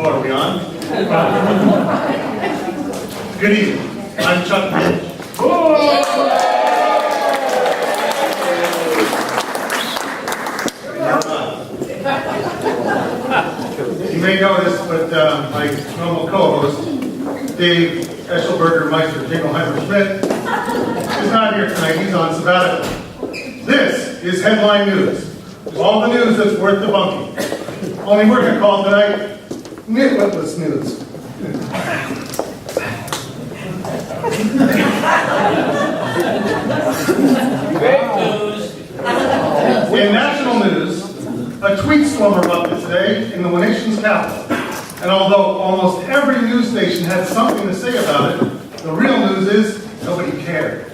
Oh, are we on? Good evening. I'm Chuck Mitch. You may notice, but my normal co-host, Dave Eschelberger Meister Jingleheimer Schmidt, is not here tonight. He's on sabbatical. This is Headline News. All the news that's worth debunking. Only we're going to call tonight Nitwittless News. Great news. In national news, a tweet storm erupted today in the nation's capital. And although almost every news station had something to say about it, the real news is nobody cared.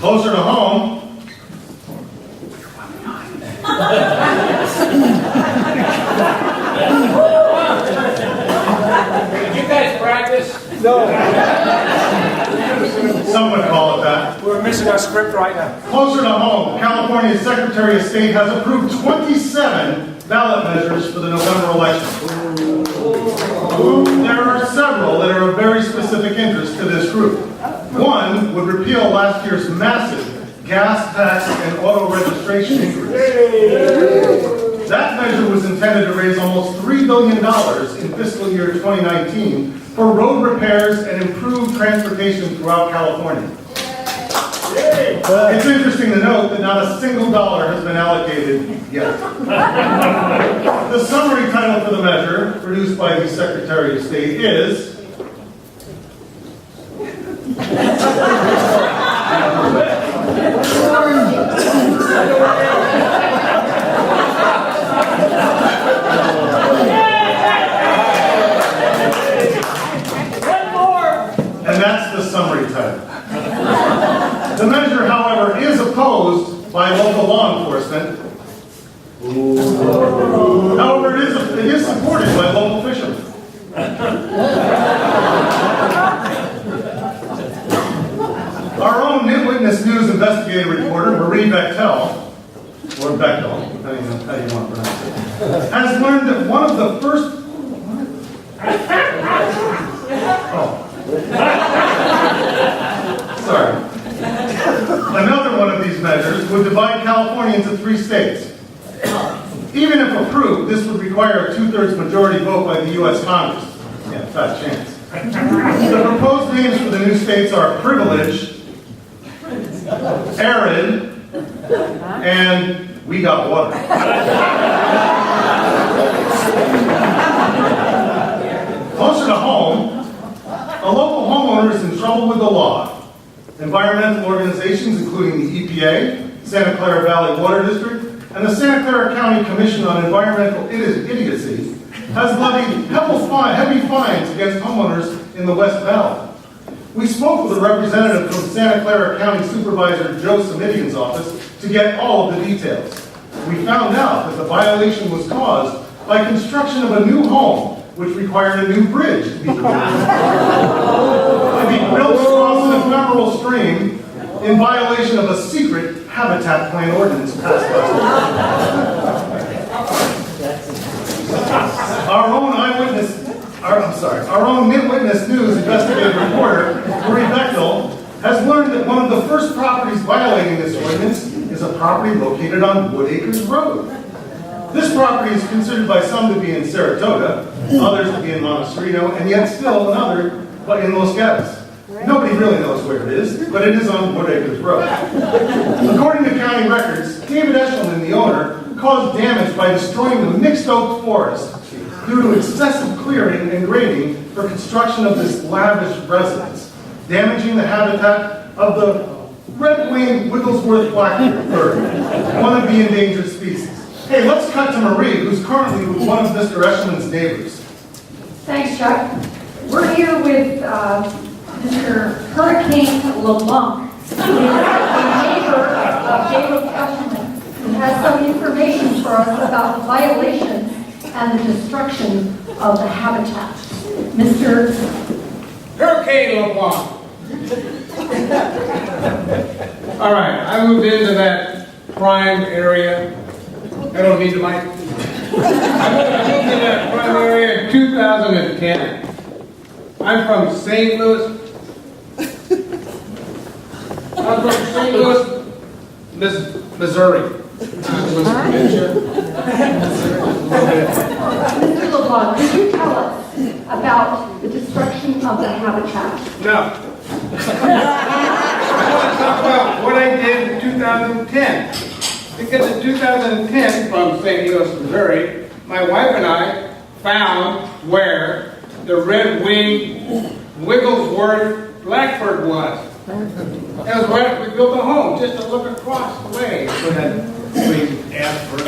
Closer to home, Did you guys practice? some would call it that. We're missing our script right now. Closer to home, California's Secretary of State has approved 27 ballot measures for the November election. There are several that are of very specific interest to this group. One would repeal last year's massive gas tax and auto registration increase. That measure was intended to raise almost $3 billion in fiscal year 2019 for road repairs and improved transportation throughout California. It's interesting to note that not a single dollar has been allocated yet. The summary title for the measure, produced by the Secretary of State, is and that's the summary title. The measure, however, is opposed by local law enforcement. However, it is supported by local fishermen. Our own Nitwitness News investigative reporter, Marie Bechtel, or Bechtel, depending on how you want to pronounce it, has learned that one of the first... Sorry. Another one of these measures would divide California into 3 states. Even if approved, this would require a 2/3 majority vote by the U.S. Congress. Yeah, fat chance. The proposed names for the new states are Privilege, Arid, and We Got Water. Closer to home, a local homeowner is in trouble with the law. Environmental organizations, including the EPA, Santa Clara Valley Water District, and the Santa Clara County Commission on Environmental Idiocy, has levied heavy fines against homeowners in the West Valley. We spoke with a representative from Santa Clara County Supervisor Joe Simidian's office to get all of the details. We found out that the violation was caused by construction of a new home, which required a new bridge to be built across an ephemeral stream in violation of a secret habitat plan ordinance passed last year. Our own Nitwitness News investigative reporter, Marie Bechtel, has learned that one of the first properties violating this ordinance is a property located on Woodacres Road. This property is considered by some to be in Saratoga, others to be in Montecito, and yet still another but in Los Gatos. Nobody really knows where it is, but it is on Woodacres Road. According to county records, David Eshelman, the owner, caused damage by destroying the mixed oak forest due to excessive clearing and grading for construction of this lavish residence, damaging the habitat of the red-winged Wigglesworth blackbird, one of the endangered species. Hey, let's cut to Marie, who's currently with one of Mr. Eshelman's neighbors. Thanks, Chuck. We're here with Mr. Hurricane LeBlanc, a neighbor of David Eshelman, who has some information for us about the violations and the destruction of the habitat. Mr. Hurricane LeBlanc. All right, I moved into that prime area. I don't need the mic. moved in that primary in 2010. I'm from St. Louis. I'm from St. Louis, Missouri. Mr. LeBlanc, could you tell us about the destruction of the habitat? No. I want to talk about what I did in 2010. Because in 2010, from St. Louis, Missouri, my wife and I found where the red-winged Wigglesworth blackbird was. It was right, we built a home just to look across the way so that we asked for it.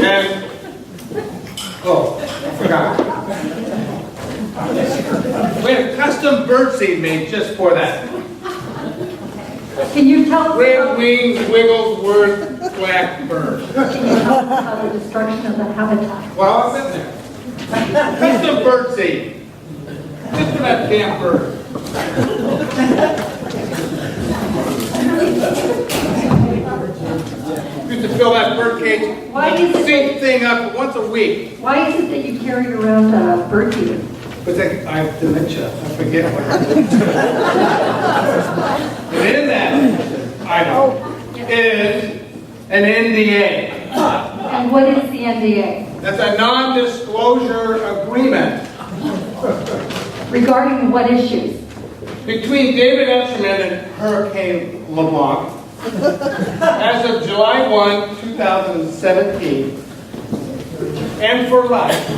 And, oh, I forgot. We had a custom birdseed made just for that. Can you tell us Red-winged Wigglesworth blackbird. Can you tell us about the destruction of the habitat? Well, I've been there. Custom birdseed. Just for that damn bird. Used to fill that bird cage, Why is it same thing up once a week. Why is it that you carry around a bird feeder? But then I have dementia. I forget what I did. And in that item is an NDA. And what is the NDA? That's a non-disclosure agreement Regarding what issues? between David Escherman and Hurricane LeBlanc as of July 1, 2017, and for life.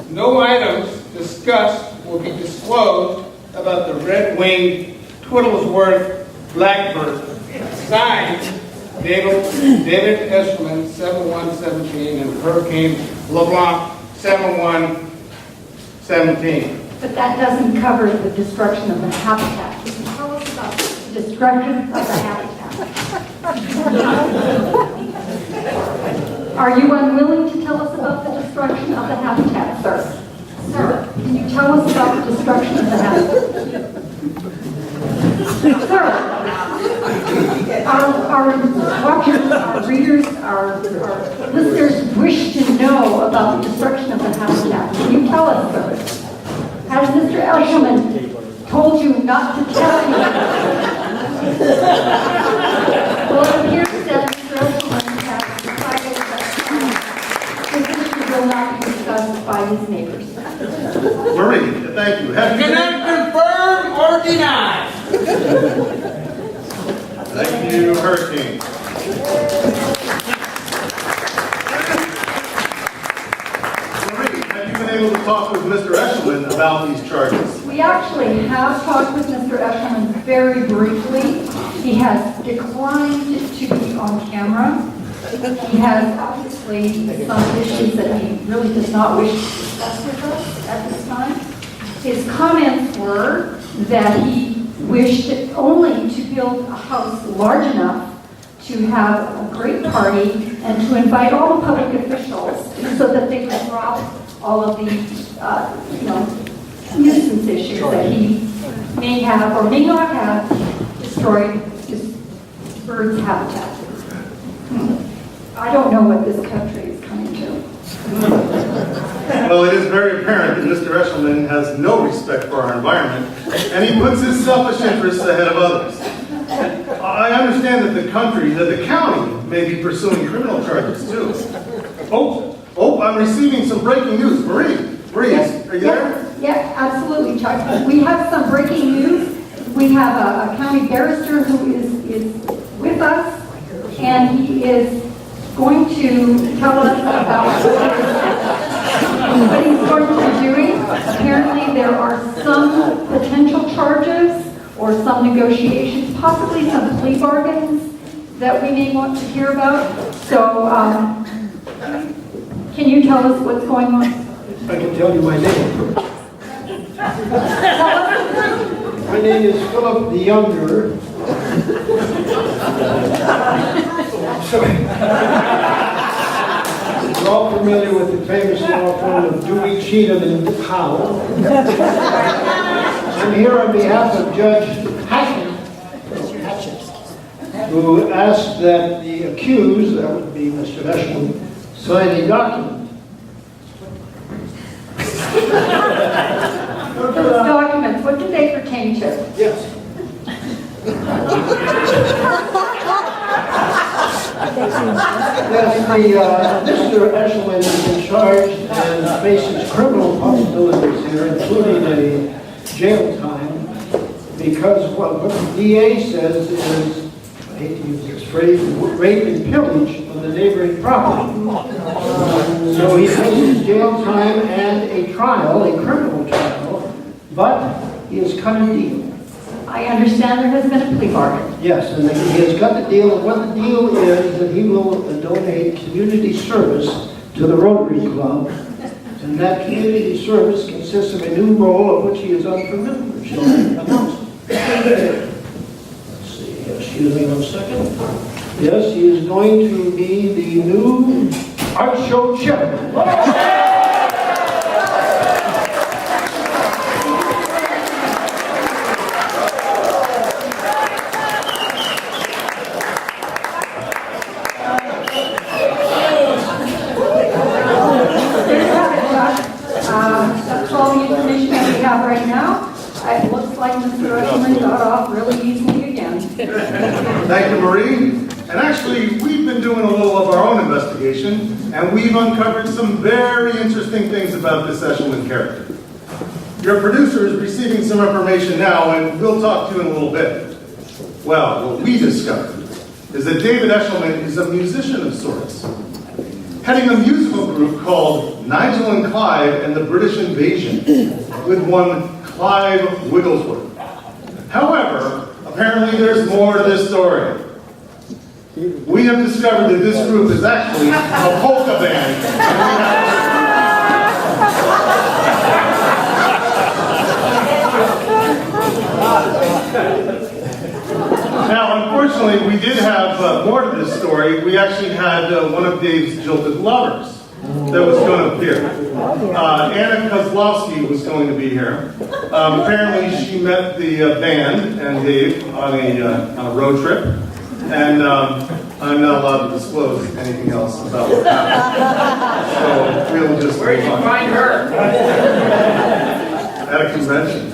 No items discussed will be disclosed about the red-winged Twiddlesworth blackbird. Signed, David Escherman, 7117, and Hurricane LeBlanc, 7117. But that doesn't cover the destruction of the habitat. Can you tell us about the destruction of the habitat? Are you unwilling to tell us about the destruction of the habitat, sir? Sir, can you tell us about the destruction of the habitat? Sir, our watchers, our readers, our listeners wish to know about the destruction of the habitat. Can you tell us, sir? Has Mr. Escherman told you not to tell you? Well, it appears that Mr. Escherman has decided that this issue will not be discussed by his neighbors. Marie, thank you. Have you Cannot confirm or deny. Thank you, Hurricane. Marie, have you been able to talk with Mr. Eshelman about these charges? We actually have talked with Mr. Escherman very briefly. He has declined to be on camera. He has obviously some issues that he really does not wish to discuss with us at this time. His comments were that he wished only to build a house large enough to have a great party and to invite all the public officials so that they could drop all of the, nuisance issues that he may have or may not have destroyed this bird's habitat. I don't know what this country is coming to. Well, it is very apparent that Mr. Eshelman has no respect for our environment, and he puts his selfish interests ahead of others. I understand that the county may be pursuing criminal charges too. Oh, I'm receiving some breaking news. Marie, are you there? Yeah, absolutely, Chuck. We have some breaking news. We have a county barrister who is with us, and he is going to tell us about what he's going to be doing. Apparently, there are some potential charges or some negotiations, possibly some plea bargains that we may want to hear about. So, can you tell us what's going on? I can tell you my name. My name is Philip the Younger. You're all familiar with the famous law firm of Dewey, Cheatham, and Powell. I'm here on behalf of Judge Hatchett, who asked that the accused, that would be Mr. Eshelman, sign a document. Those documents, what do they pertain to? Yes. Yes, Mr. Eshelman is in charge and faces criminal possibilities here, including a jail time, because what the DA says is, I hate to use this phrase, rape and pillage of the neighboring property. So he faces jail time and a trial, a criminal trial, but he has cut a deal. I understand there has been a plea bargain. Yes, and he has got the deal, and what the deal is that he will donate community service to the Rotary Club, and that community service consists of a new role of which he is unfamiliar. Shall I announce it? Let's see, excuse me 1 second. Yes, he is going to be the new art show chairman. That's all the information that we have right now. It looks like Mr. Eshelman got off really easily again. Thank you, Marie. And actually, we've been doing a little of our own investigation, and we've uncovered some very interesting things about this Eshelman character. Your producer is receiving some information now, and we'll talk to you in a little bit. Well, what we discovered is that David Eshelman is a musician of sorts, heading a musical group called Nigel and Clive and the British Invasion, with one Clive Wigglesworth. However, apparently there's more to this story. We have discovered that this group is actually a polka band. Now, unfortunately, we did have more to this story. We actually had one of Dave's jilted lovers that was going to appear. Anna Kozlowski was going to be here. Apparently, she met the band and Dave on a road trip, and I'm not allowed to disclose anything else about what happened. So we'll just Where'd you find her? at a convention.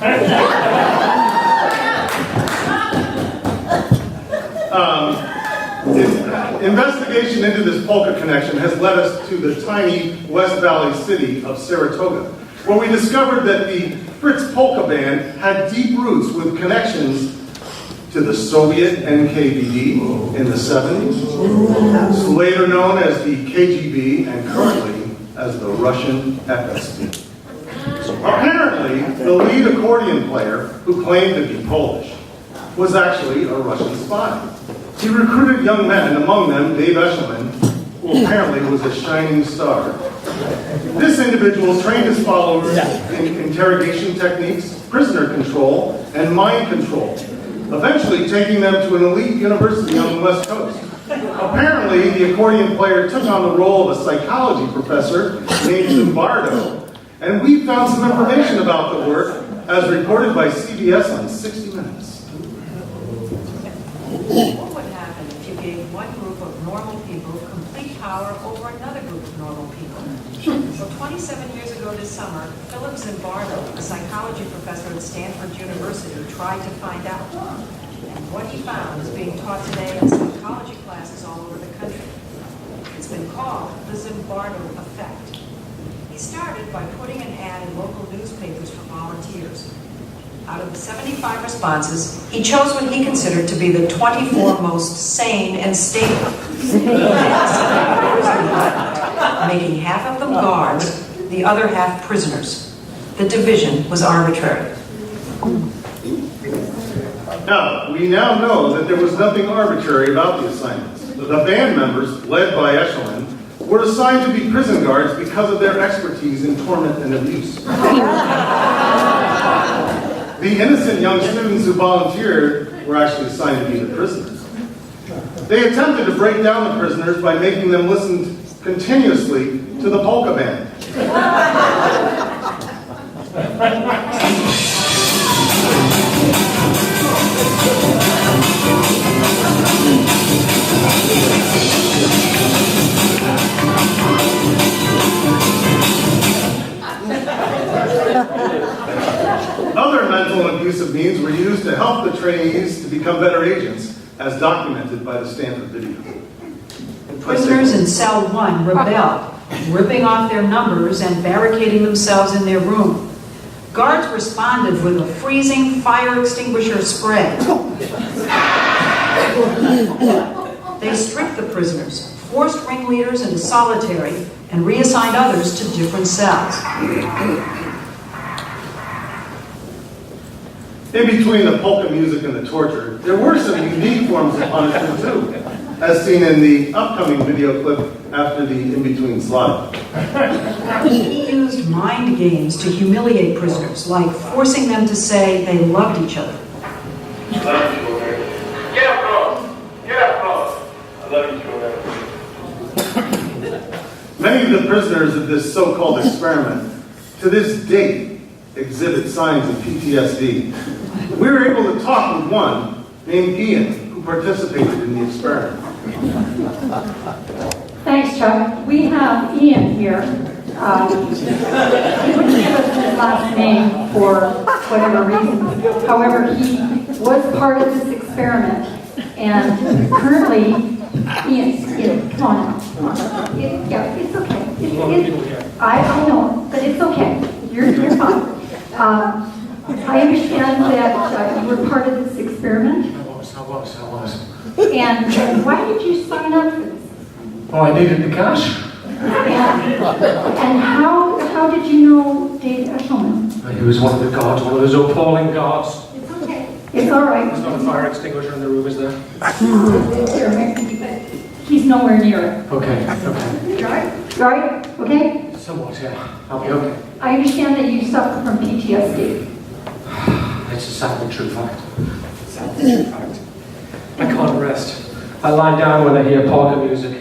Investigation into this polka connection has led us to the tiny West Valley city of Saratoga, where we discovered that the Fritz Polka Band had deep roots with connections to the Soviet NKVD in the 70s, later known as the KGB and currently as the Russian FSB. Apparently, the lead accordion player, who claimed to be Polish, was actually a Russian spy. He recruited young men, among them Dave Eshelman, who apparently was a shining star. This individual trained his followers in interrogation techniques, prisoner control, and mind control, eventually taking them to an elite university on the West Coast. Apparently, the accordion player took on the role of a psychology professor named Zimbardo, and we found some information about the work as reported by CBS on 60 Minutes. What would happen if you gave one group of normal people complete power over another group of normal people? Well, 27 years ago this summer, Philip Zimbardo, a psychology professor at Stanford University, tried to find out. And what he found is being taught today in psychology classes all over the country. It's been called the Zimbardo effect. He started by putting an ad in local newspapers for volunteers. Out of the 75 responses, he chose what he considered to be the 24 most sane and stable, making half of them guards, the other half prisoners. The division was arbitrary. Now, we now know that there was nothing arbitrary about the assignments. The band members, led by Eshelman, were assigned to be prison guards because of their expertise in torment and abuse. The innocent young students who volunteered were actually assigned to be the prisoners. They attempted to break down the prisoners by making them listen continuously to the polka band. Other mental and abusive means were used to help the trainees to become better agents, as documented by the Stanford video. Prisoners in cell 1 rebelled, ripping off their numbers and barricading themselves in their room. Guards responded with a freezing fire extinguisher spray. They stripped the prisoners, forced ringleaders into solitary, and reassigned others to different cells. In between the polka music and the torture, there were some unique forms of punishment too, as seen in the upcoming video clip after the in-between slide. He used mind games to humiliate prisoners, like forcing them to say they loved each other. Get up close! Get up close! I love you, children. Many of the prisoners of this so-called experiment, to this date, exhibit signs of PTSD. We were able to talk with one named Ian, who participated in the experiment. Thanks, Chuck. We have Ian here. He wouldn't give us his last name for whatever reason. However, he was part of this experiment, and currently, Ian, come on now. Come on. Yeah, it's okay. I know, but it's okay. You're fine. I understand that you were part of this experiment. I was. And why did you sign up for this? Oh, I needed the cash. And how did you know Dave Eshelman? He was one of the guards, one of those appalling guards. It's okay. It's all right. There's not a fire extinguisher in the room, is there? He's nowhere near it. Okay. Right? Okay? Somewhat, yeah. I'll be okay. I understand that you suffer from PTSD. It's a sad but true fact. Sad but true fact. I can't rest. I lie down when I hear polka music.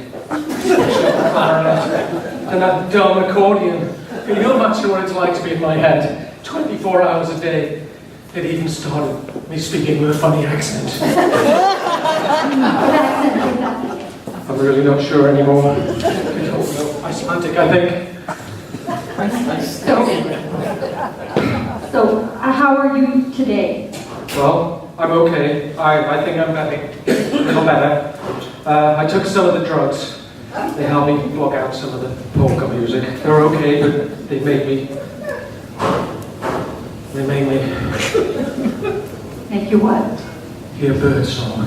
And that dumb accordion. Can you imagine what it's like to be in my head 24 hours a day? It even started me speaking with a funny accent. I'm really not sure anymore. I don't know. Icelandic, I think. So, how are you today? Well, I'm okay. I think I'm getting a little better. I took some of the drugs. They helped me block out some of the polka music. They're okay, but they made me... Make you what? hear birdsong.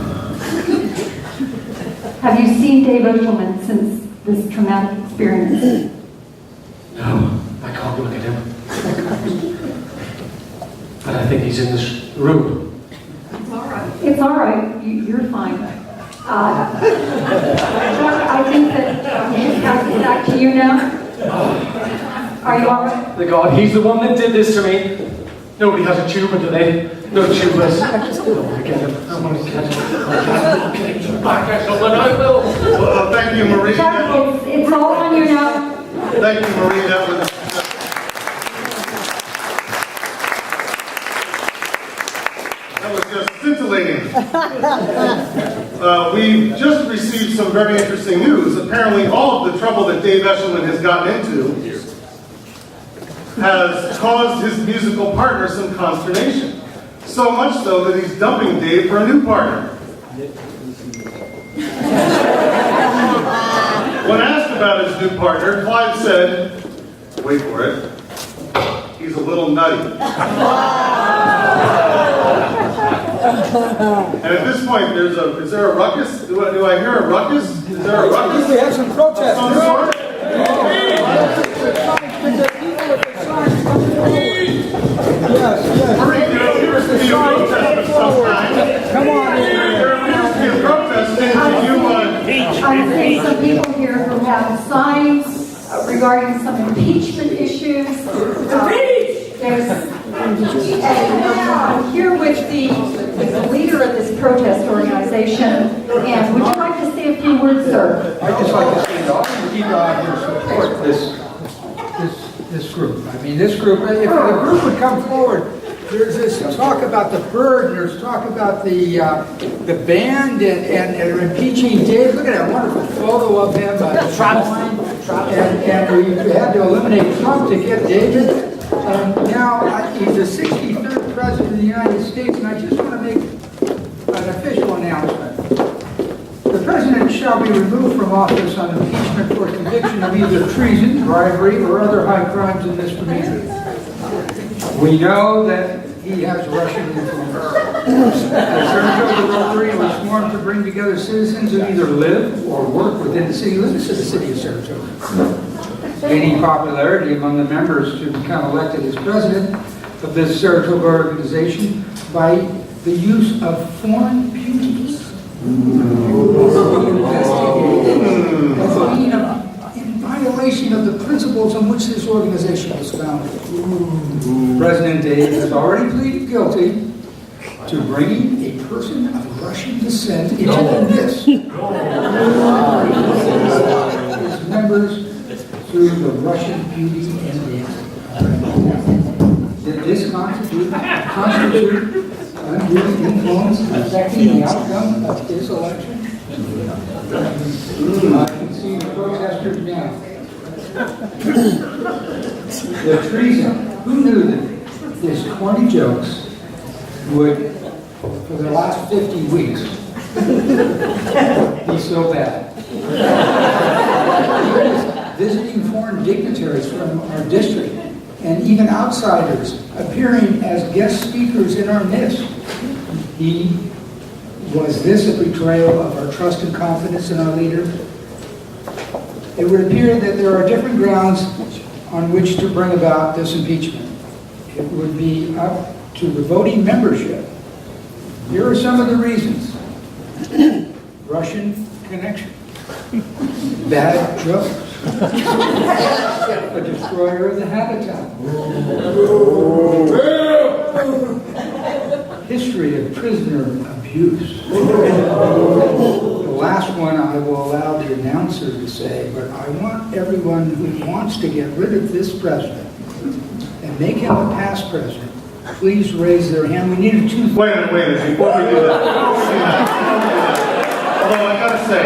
Have you seen Dave Eshelman since this traumatic experience? No, I can't look at him. But I think he's in this room. It's all right. It's all right. You're fine. I think that we should pass it back to you now. Are you all right? The God, he's the one that did this to me. Nobody has a tuba, do they? No tubas. I want to get him. I want to get him. Back, Eshelman, I will. Well, thank you, Marie. Chuck, it's all on you now. Thank you, Marie. That was just scintillating. We just received some very interesting news. Apparently, all of the trouble that Dave Eshelman has gotten into has caused his musical partner some consternation. So much so that he's dumping Dave for a new partner. When asked about his new partner, Clive said, wait for it, he's a little nutty. And at this point, is there a ruckus? Do I hear a ruckus? Is there a ruckus? We have some protests. Of some sort? Yes. Marie, there appears to be a protest of some kind. Come on in. There appears to be a protest. I'm seeing some people here who have signs regarding some impeachment issues. I'm here with the leader of this protest organization, and would you like to say a few words, sir? I'd just like to say that we support this group. I mean, this group, if the group would come forward, there's this talk about the bird, there's talk about the band and impeaching Dave. Look at that wonderful photo of him. And we had to eliminate Trump to get David. And now he's the 63rd President of the United States, and I just want to make an official announcement. The President shall be removed from office on impeachment for conviction of either treason, bribery, or other high crimes and misdemeanors. We know that he has Russian influence. The Saratoga Rotary was formed to bring together citizens who either live or work within the city limits of the city of Saratoga. Gaining popularity among the members to become elected as president of this Saratoga organization by the use of foreign beauties. As being in violation of the principles on which this organization was founded. President Dave has already pleaded guilty to bringing a person of Russian descent into the midst of his members through the Russian beauty and did this constitute undue influence affecting the outcome of this election? I can see the protesters now. The treason. Who knew that his corny jokes would, for the last 50 weeks, be so bad? He was visiting foreign dignitaries from our district and even outsiders appearing as guest speakers in our midst. Was this a betrayal of our trust and confidence in our leader? It would appear that there are different grounds on which to bring about this impeachment. It would be up to the voting membership. Here are some of the reasons. Russian connection. Bad jokes. A destroyer of the habitat. History of prisoner abuse. The last one I will allow the announcer to say, but I want everyone who wants to get rid of this president and make him a past president, please raise their hand. We need a two. Wait a minute, before we do that. Although I gotta say,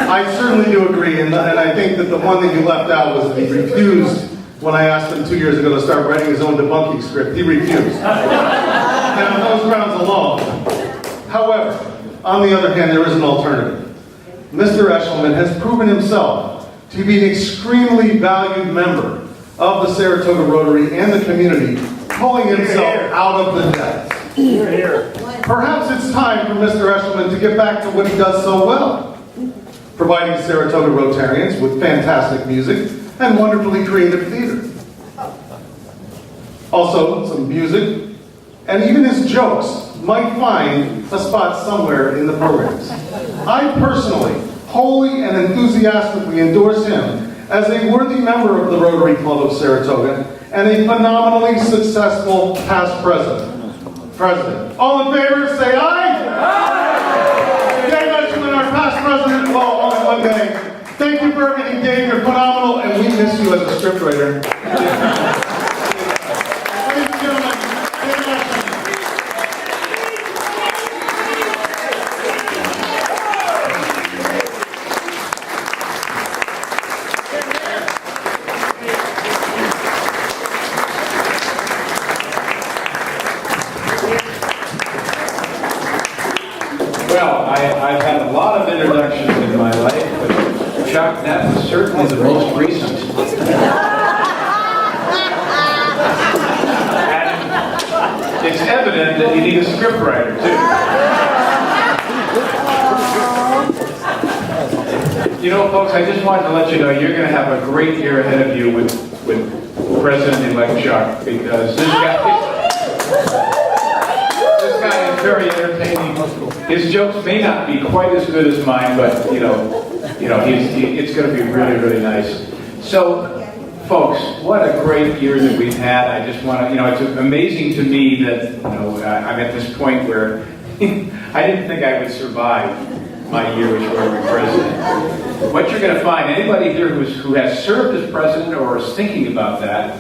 I certainly do agree, and I think that the one that you left out was he refused when I asked him 2 years ago to start writing his own debunking script. He refused. And on those grounds alone. However, on the other hand, there is an alternative. Mr. Eshelman has proven himself to be an extremely valued member of the Saratoga Rotary and the community, pulling himself out of the depths. Perhaps it's time for Mr. Eshelman to get back to what he does so well, providing Saratoga Rotarians with fantastic music and wonderfully creative theater. Also, some music, and even his jokes might find a spot somewhere in the programs. I personally, wholly and enthusiastically endorse him as a worthy member of the Rotary Club of Saratoga and a phenomenally successful past president. All in favor, say aye. Aye. Dave Eshelman, our past president, well, only one day. Thank you for everything, Dave. You're phenomenal, and we miss you as a scriptwriter. Ladies and gentlemen, Dave Eshelman. Well, I've had a lot of introductions in my life, but Chuck, that was certainly the most recent. And it's evident that you need a scriptwriter, too. You know, folks, I just wanted to let you know you're going to have a great year ahead of you with President-elect Chuck, because this guy is very entertaining. His jokes may not be quite as good as mine, but it's going to be really, really nice. So, folks, what a great year that we've had. I just want to, it's amazing to me that I'm at this point where I didn't think I would survive my year as Rotary president. What you're going to find, anybody here who has served as president or is thinking about that,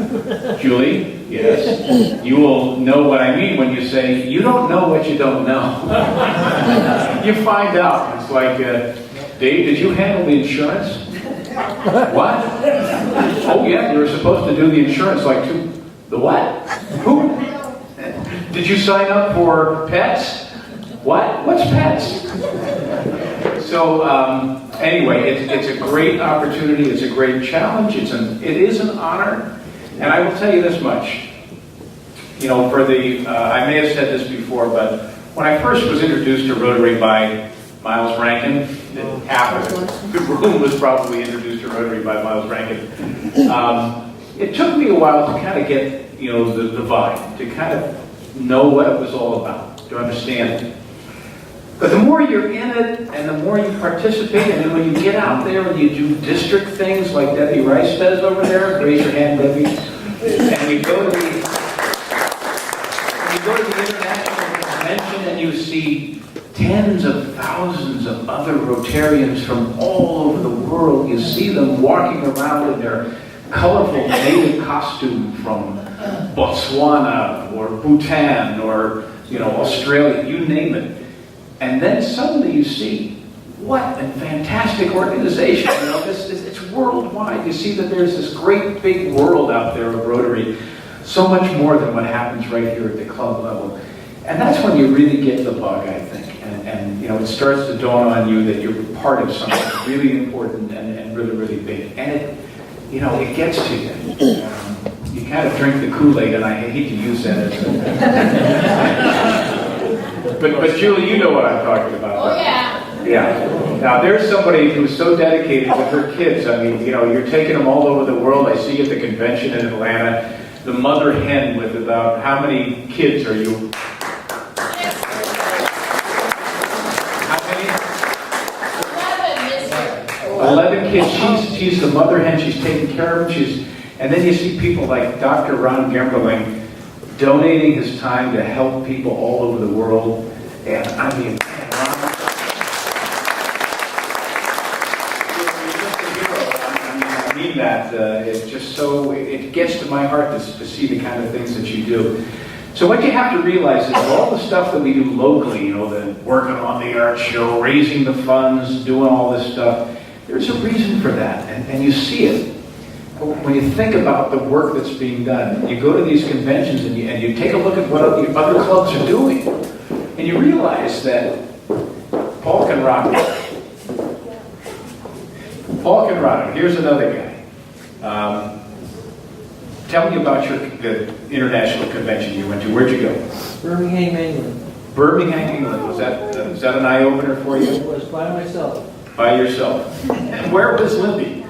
Julie, yes, you will know what I mean when you say, you don't know what you don't know. You find out. It's like, Dave, did you handle the insurance? What? Oh, yeah, you were supposed to do the insurance like the what? Who? Did you sign up for pets? What? What's pets? So anyway, it's a great opportunity. It's a great challenge. It is an honor. And I will tell you this much. You know, for the, I may have said this before, but when I first was introduced to Rotary by Miles Rankin, half of the room was probably introduced to Rotary by Miles Rankin. It took me a while to kind of get, you know, the vibe, to kind of know what it was all about, to understand it. But the more you're in it, and the more you participate, and then when you get out there and you do district things like Debbie Rice does over there, raise your hand, Debbie, and you go to the international convention and you see tens of thousands of other Rotarians from all over the world. You see them walking around in their colorful native costume from Botswana or Bhutan or, you know, Australia, you name it. And then suddenly you see, what a fantastic organization. You know, it's worldwide. You see that there's this great big world out there of Rotary. So much more than what happens right here at the club level. And that's when you really get the bug, I think. And you know, it starts to dawn on you that you're part of something really important and really, really big. And it, you know, it gets to you. You kind of drink the Kool-Aid, and I hate to use that as a... but Julie, you know what I'm talking about. Oh, yeah. Yeah. Now, there's somebody who's so dedicated with her kids. I mean, you know, you're taking them all over the world. I see you at the convention in Atlanta. The mother hen with about how many kids are you? How many? 11 kids. She's the mother hen. She's taking care of them. And then you see people like Dr. Ron Gemberling donating his time to help people all over the world. And I mean, man, Ron, you're just a hero. I mean that. It's just so, it gets to my heart to see the kind of things that you do. So what you have to realize is all the stuff that we do locally, you know, the working on the art show, raising the funds, doing all this stuff, there's a reason for that, and you see it. When you think about the work that's being done, you go to these conventions and you take a look at what the other clubs are doing, and you realize that Paul Conrado, here's another guy. Tell me about the international convention you went to. Where'd you go? Birmingham, England. Birmingham, England. Was that an eye-opener for you? It was by myself. By yourself. And where was Libby?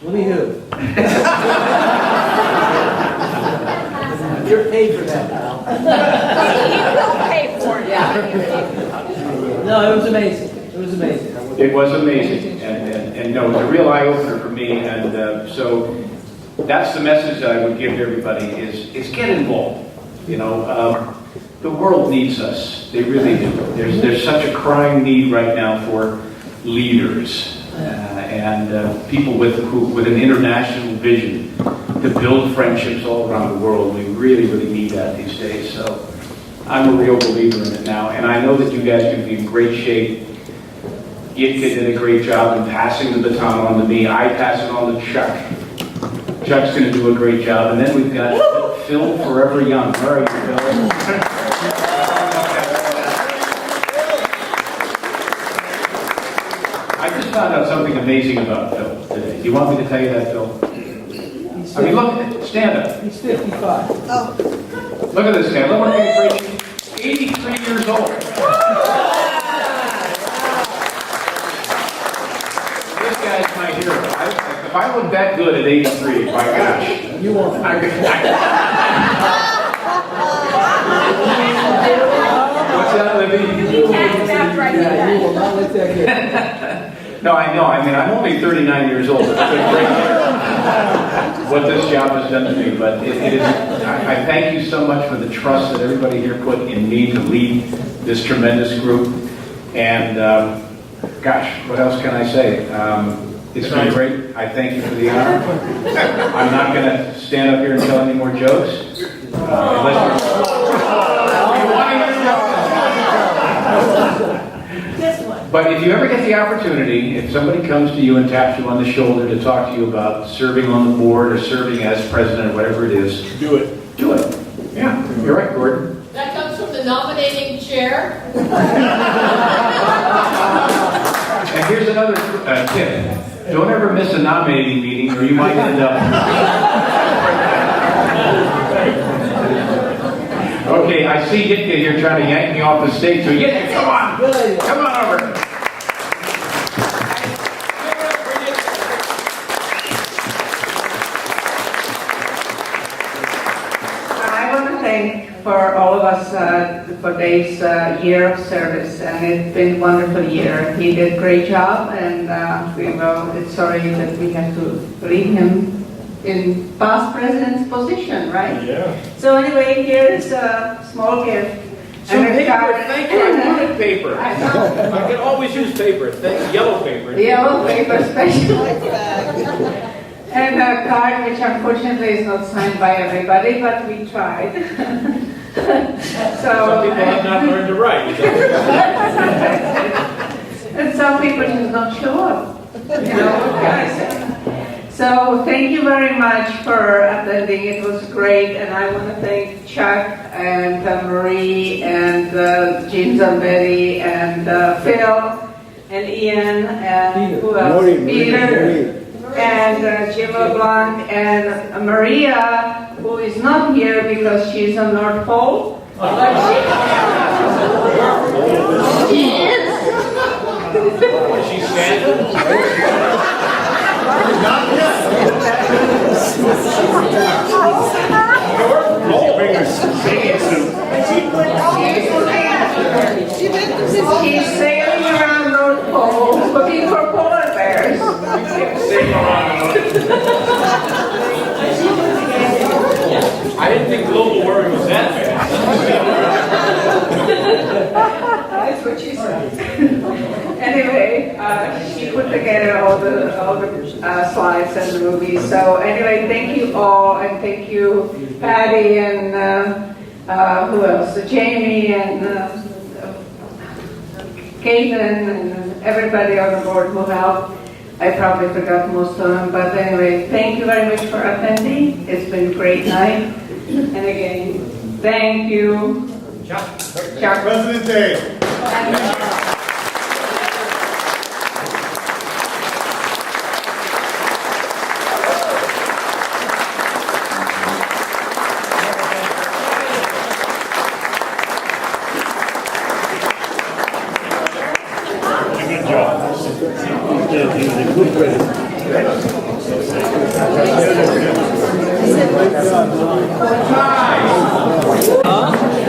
Libby who? You're paid for that, pal. You pay for it, yeah. No, it was amazing. It was amazing. It was amazing. And no, it was a real eye-opener for me. And so that's the message that I would give to everybody is get involved. You know, the world needs us. They really do. There's such a crying need right now for leaders and people with an international vision to build friendships all around the world. We really, really need that these days. So I'm a real believer in it now, and I know that you guys can be in great shape. Yitka did a great job in passing the baton on to me. I pass it on to Chuck. Chuck's going to do a great job, and then we've got Phil Forever Young. Where are you, Phil? I just found out something amazing about Phil today. Do you want me to tell you that, Phil? I mean, look, stand up. He's 55. Look at this guy. Look what he's 83 years old. This guy's my hero. If I look that good at 83, my gosh. You won't. What's that, Libby? You will not let that get. No, I know. I mean, I'm only 39 years old. It's been great what this job has done to me. But it is. I thank you so much for the trust that everybody here put in me to lead this tremendous group. And gosh, what else can I say? It's been great. I thank you for the honor. I'm not going to stand up here and tell any more jokes. Unless you want to hear jokes. But if you ever get the opportunity, if somebody comes to you and taps you on the shoulder to talk to you about serving on the board or serving as president or whatever it is, Do it. do it. Yeah. You're right, Gordon. That comes from the nominating chair. And here's another tip. Don't ever miss a nominating meeting or you might end up... Okay, I see Yitka here trying to yank me off the stage. So Yitka, come on! Come on over. I want to thank for all of us for Dave's year of service, and it's been a wonderful year. He did a great job, and we were sorry that we had to leave him in past president's position, right? Yeah. So anyway, here is a small gift. Some And a paper, card. thank you. I wanted paper. I know. I can always use paper. Thank yellow paper. Yellow paper especially. And a card which unfortunately is not signed by everybody, but we tried. Some people have not learned to write. And some people just don't show up. You know, what can I say? So thank you very much for attending. It was great, and I want to thank Chuck and Marie and Jim Zambetti and Phil and Ian and who else? Peter and Jim LeBlanc and Maria, who is not here because she's on North Pole. She is. She's standing. Not yet. She's sailing around North Pole looking for polar bears. I didn't think global warming was that bad. That's what she said. Anyway, she put together all the slides and the movies. So anyway, thank you all, and thank you, Patty, and who else? Jamie and Caitlin and everybody on the board who helped. I probably forgot most of them, but anyway, thank you very much for attending. It's been a great night. And again, thank you. Chuck. President Day.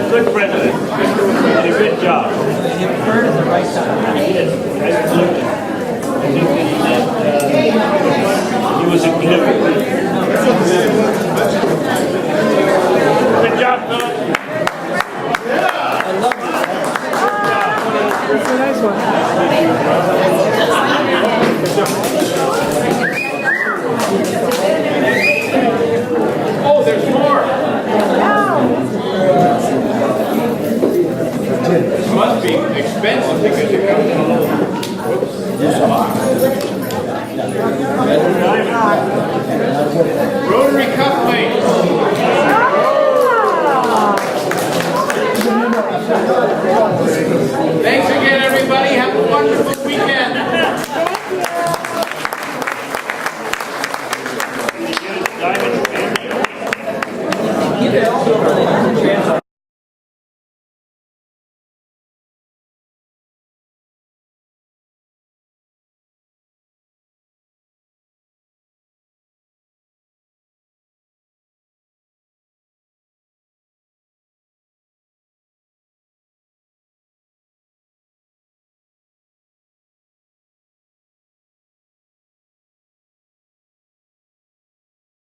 Good president. Did a good job. He was a good. Good job, fellas. That's a nice one. Oh, there's more. This must be expensive because it comes from this box. Rotary cufflinks. Thanks again, everybody. Have a wonderful weekend. Diamond